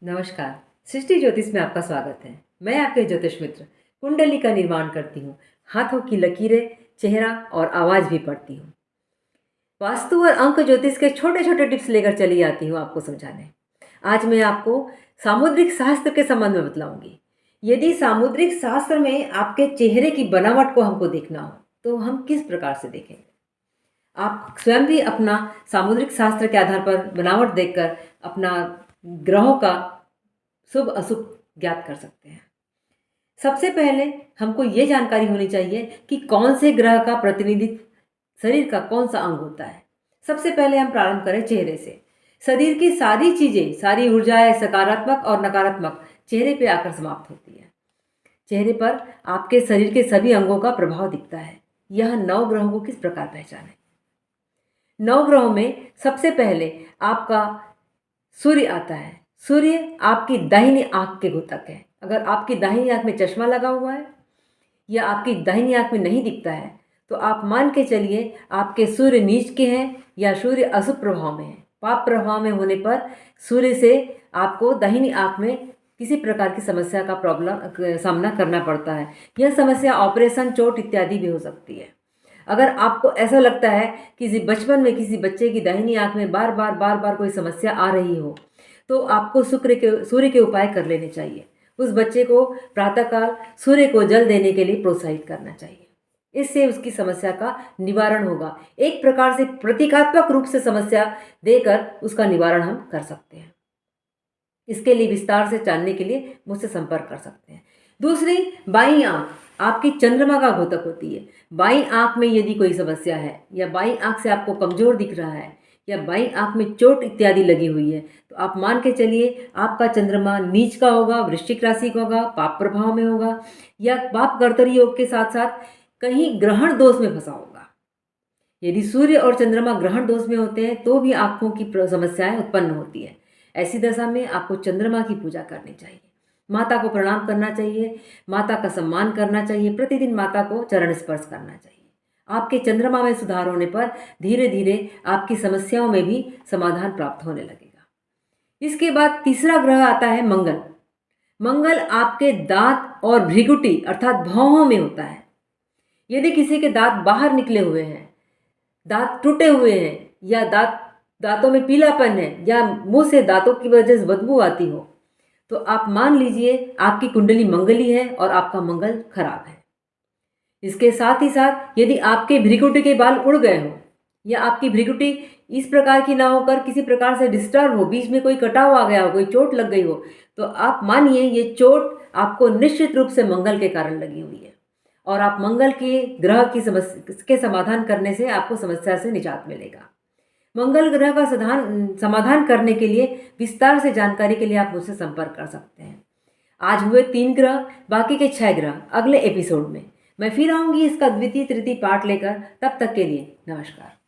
नमस्कार। सृष्टि ज्योतिष में आपका स्वागत है। मैं आपके ज्योतिष मित्र कुंडली का निर्माण करती हूँ। हाथों की लकीरें, चेहरा और आवाज़ भी पढ़ती हूँ। वास्तु और अंक ज्योतिष के छोटे छोटे टिप्स लेकर चली आती हूँ आपको समझाने। आज मैं आपको सामुद्रिक शास्त्र के संबंध में बतलाऊंगी। यदि सामुद्रिक शास्त्र में आपके चेहरे की बनावट को हमको देखना हो तो हम किस प्रकार से देखेंगे। आप स्वयं भी अपना सामुद्रिक शास्त्र के आधार पर बनावट देखकर अपना ग्रहों का शुभ अशुभ ज्ञात कर सकते हैं। सबसे पहले हमको ये जानकारी होनी चाहिए कि कौन से ग्रह का प्रतिनिधित्व शरीर का कौन सा अंग होता है। सबसे पहले हम प्रारंभ करें चेहरे से। शरीर की सारी चीजें, सारी ऊर्जाएं सकारात्मक और नकारात्मक चेहरे पे आकर समाप्त होती है। चेहरे पर आपके शरीर के सभी अंगों का प्रभाव दिखता है। यह 9 ग्रहों को किस प्रकार पहचानें। 9 ग्रहों में सबसे पहले आपका सूर्य आता है। सूर्य आपकी दाहिनी आंख के घोतक है। अगर आपकी दाहिनी आंख में चश्मा लगा हुआ है या आपकी दाहिनी आंख में नहीं दिखता है तो आप मान के चलिए आपके सूर्य नीच के हैं या सूर्य अशुभ प्रभाव में है। पाप प्रभाव में होने पर सूर्य से आपको दाहिनी आंख में किसी प्रकार की समस्या का सामना करना पड़ता है। यह समस्या ऑपरेशन, चोट इत्यादि भी हो सकती है। अगर आपको ऐसा लगता है कि बचपन में किसी बच्चे की दाहिनी आंख में बार बार कोई समस्या आ रही हो तो आपको सूर्य के उपाय कर लेने चाहिए। उस बच्चे को प्रातःकाल सूर्य को जल देने के लिए प्रोत्साहित करना चाहिए। इससे उसकी समस्या का निवारण होगा। एक प्रकार से प्रतीकात्मक रूप से समस्या देकर उसका निवारण हम कर सकते हैं। इसके लिए विस्तार से जानने के लिए मुझसे संपर्क कर सकते हैं। दूसरी, बाईं आंख आपकी चंद्रमा का घोतक होती है। बाईं आंख में यदि कोई समस्या है या बाईं आंख से आपको कमजोर दिख रहा है या बाईं आंख में चोट इत्यादि लगी हुई है तो आप मान के चलिए आपका चंद्रमा नीच का होगा, वृश्चिक राशि का होगा, पाप प्रभाव में होगा या पाप कर्तरी योग के साथ साथ कहीं ग्रहण दोष में फंसा होगा। यदि सूर्य और चंद्रमा ग्रहण दोष में होते हैं तो भी आंखों की समस्याएं उत्पन्न होती है। ऐसी दशा में आपको चंद्रमा की पूजा करनी चाहिए, माता को प्रणाम करना चाहिए, माता का सम्मान करना चाहिए, प्रतिदिन माता को चरण स्पर्श करना चाहिए। आपके चंद्रमा में सुधार होने पर धीरे धीरे आपकी समस्याओं में भी समाधान प्राप्त होने लगेगा। इसके बाद तीसरा ग्रह आता है मंगल। मंगल आपके दांत और भ्रिकुटी अर्थात भौहों में होता है। यदि किसी के दांत बाहर निकले हुए हैं, दांत टूटे हुए हैं या दांतों में पीलापन है या मुंह से दांतों की वजह से बदबू आती हो तो आप मान लीजिए आपकी कुंडली मंगली है और आपका मंगल खराब है। इसके साथ ही साथ यदि आपके भ्रिकुटी के बाल उड़ गए हो या आपकी भ्रिकुटी इस प्रकार की ना होकर किसी प्रकार से डिस्टर्ब हो, बीच में कोई कटाव आ गया हो, कोई चोट लग गई हो तो आप मानिए ये चोट आपको निश्चित रूप से मंगल के कारण लगी हुई है और आप मंगल के ग्रह की समस्या के समाधान करने से आपको समस्या से निजात मिलेगा। मंगल ग्रह का समाधान करने के लिए विस्तार से जानकारी के लिए आप मुझसे संपर्क कर सकते हैं। आज हुए 3 ग्रह, बाकी के 6 ग्रह अगले एपिसोड में मैं फिर आऊंगी इसका द्वितीय तृतीय पार्ट लेकर। तब तक के लिए नमस्कार।